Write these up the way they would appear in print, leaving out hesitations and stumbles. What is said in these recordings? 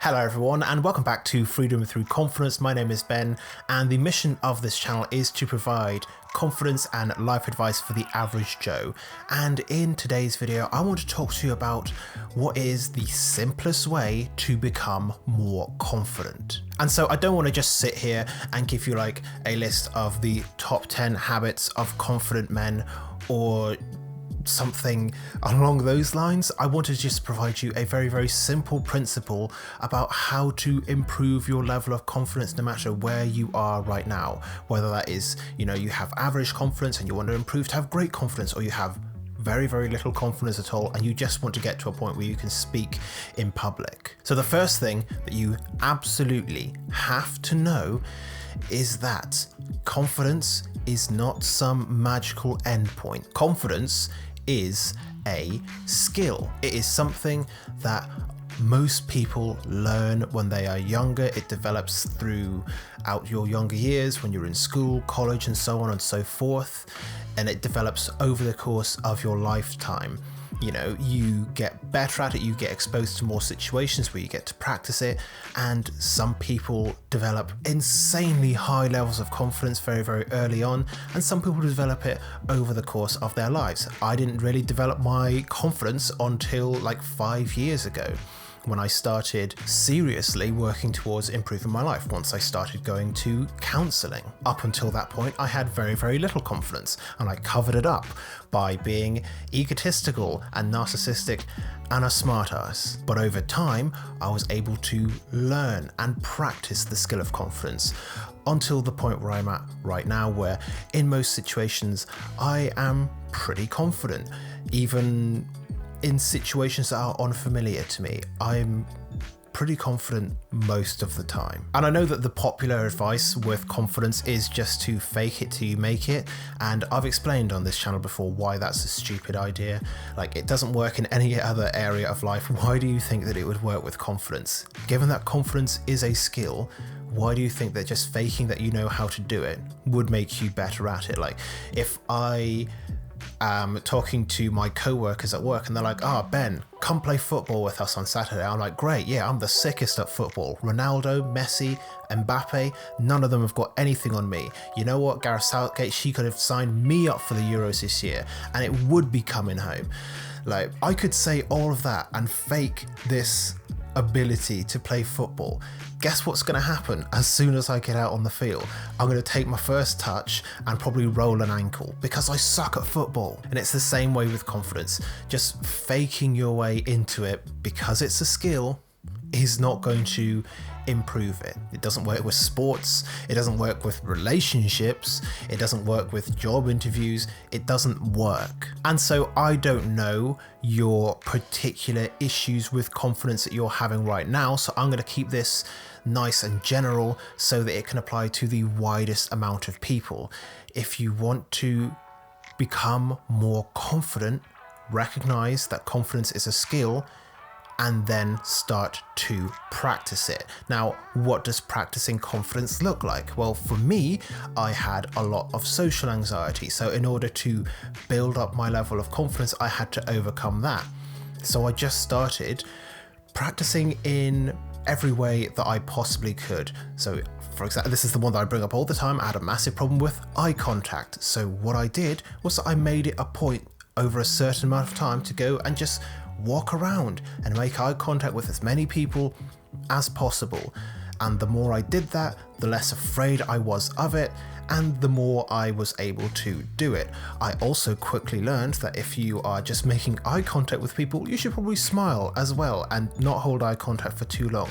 Hello everyone and welcome back to Freedom Through Confidence. My name is Ben and the mission of this channel is to provide confidence and life advice for the average Joe. And in today's video I want to talk to you about what is the simplest way to become more confident. And so I don't want to just sit here and give you like a list of the top 10 habits of confident men or something along those lines. I want to just provide you a very simple principle about how to improve your level of confidence no matter where you are right now. Whether that is, you have average confidence and you want to improve to have great confidence, or you have very little confidence at all and you just want to get to a point where you can speak in public. So the first thing that you absolutely have to know is that confidence is not some magical endpoint. Confidence is a skill. It is something that most people learn when they are younger. It develops throughout your younger years when you're in school, college, and so on and so forth. And it develops over the course of your lifetime. You get better at it, you get exposed to more situations where you get to practice it, and some people develop insanely high levels of confidence very early on, and some people develop it over the course of their lives. I didn't really develop my confidence until like 5 years ago, when I started seriously working towards improving my life, once I started going to counselling. Up until that point, I had very little confidence, and I covered it up by being egotistical and narcissistic and a smartass. But over time, I was able to learn and practice the skill of confidence until the point where I'm at right now, where in most situations, I am pretty confident. Even in situations that are unfamiliar to me, I'm pretty confident most of the time. And I know that the popular advice with confidence is just to fake it till you make it, and I've explained on this channel before why that's a stupid idea. Like, it doesn't work in any other area of life. Why do you think that it would work with confidence? Given that confidence is a skill, why do you think that just faking that you know how to do it would make you better at it? Like, if I talking to my co-workers at work and they're like, Ben, come play football with us on Saturday. I'm like, great, yeah, I'm the sickest at football. Ronaldo, Messi, Mbappe, none of them have got anything on me. You know what, Gareth Southgate, she could have signed me up for the Euros this year and it would be coming home. Like, I could say all of that and fake this ability to play football. Guess what's going to happen as soon as I get out on the field? I'm going to take my first touch and probably roll an ankle because I suck at football. And it's the same way with confidence. Just faking your way into it because it's a skill is not going to improve it. It doesn't work with sports, it doesn't work with relationships, it doesn't work with job interviews, it doesn't work. And so I don't know your particular issues with confidence that you're having right now, so I'm going to keep this nice and general so that it can apply to the widest amount of people. If you want to become more confident, recognize that confidence is a skill and then start to practice it. Now, what does practicing confidence look like? Well, for me, I had a lot of social anxiety. So in order to build up my level of confidence, I had to overcome that. So I just started practicing in every way that I possibly could. So for example, this is the one that I bring up all the time. I had a massive problem with eye contact. So what I did was I made it a point over a certain amount of time to go and just walk around and make eye contact with as many people as possible. And the more I did that, the less afraid I was of it, and the more I was able to do it. I also quickly learned that if you are just making eye contact with people, you should probably smile as well and not hold eye contact for too long.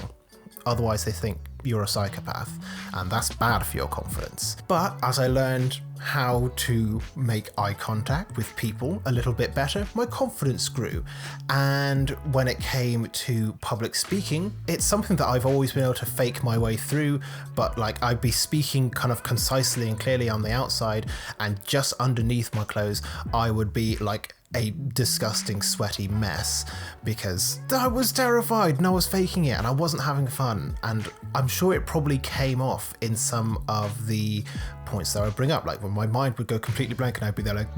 Otherwise they think you're a psychopath, and that's bad for your confidence. But as I learned how to make eye contact with people a little bit better, my confidence grew. And when it came to public speaking, it's something that I've always been able to fake my way through, but like I'd be speaking kind of concisely and clearly on the outside, and just underneath my clothes I would be like a disgusting sweaty mess because I was terrified and I was faking it and I wasn't having fun. And I'm sure it probably came off in some of the points that I would bring up, like when my mind would go completely blank and I'd be there like,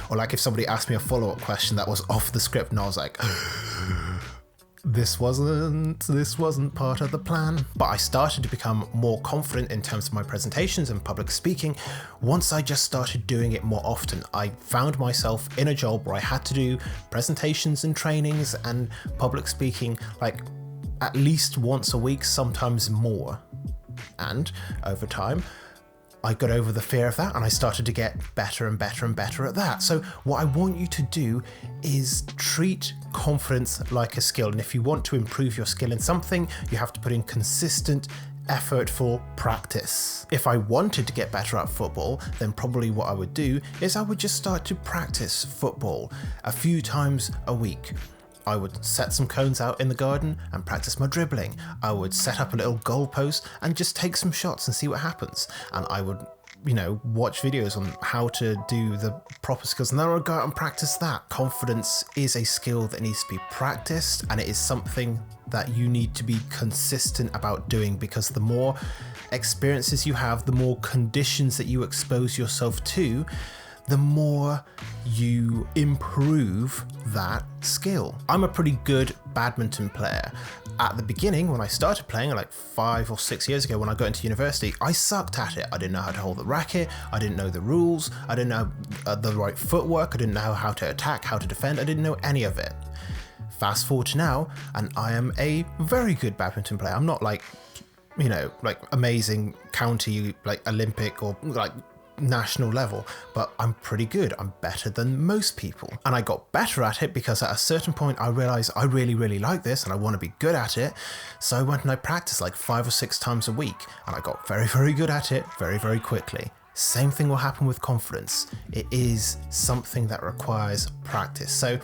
or like if somebody asked me a follow-up question that was off the script and I was like, this wasn't part of the plan. But I started to become more confident in terms of my presentations and public speaking once I just started doing it more often. I found myself in a job where I had to do presentations and trainings and public speaking like at least once a week, sometimes more. And over time, I got over the fear of that and I started to get better and better and better at that. So what I want you to do is treat confidence like a skill. And if you want to improve your skill in something, you have to put in consistent, effortful practice. If I wanted to get better at football, then probably what I would do is I would just start to practice football a few times a week. I would set some cones out in the garden and practice my dribbling. I would set up a little goalpost and just take some shots and see what happens. And I would, watch videos on how to do the proper skills, and then I would go out and practice that. Confidence is a skill that needs to be practiced, and it is something that you need to be consistent about doing, because the more experiences you have, the more conditions that you expose yourself to, the more you improve that skill. I'm a pretty good badminton player. At the beginning, when I started playing like 5 or 6 years ago when I got into university, I sucked at it. I didn't know how to hold the racket, I didn't know the rules, I didn't know the right footwork, I didn't know how to attack, how to defend, I didn't know any of it. Fast forward to now, and I am a very good badminton player. I'm not like, amazing county, like Olympic or like national level, but I'm pretty good. I'm better than most people. And I got better at it because at a certain point I realized I really, really like this and I want to be good at it. So I went and I practiced like 5 or 6 times a week, and I got very, very good at it very, very quickly. Same thing will happen with confidence. It is something that requires practice. So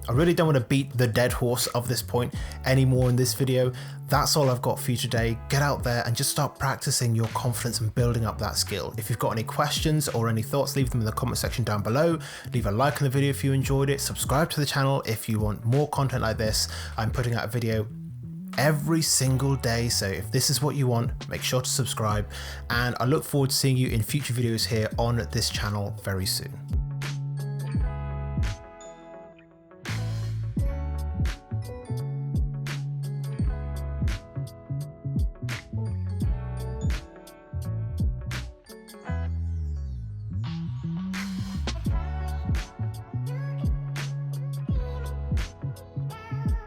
I really don't want to beat the dead horse of this point anymore in this video. That's all I've got for you today. Get out there and just start practicing your confidence and building up that skill. If you've got any questions or any thoughts, leave them in the comment section down below. Leave a like on the video if you enjoyed it. Subscribe to the channel if you want more content like this. I'm putting out a video every single day, so if this is what you want, make sure to subscribe, and I look forward to seeing you in future videos here on this channel very soon.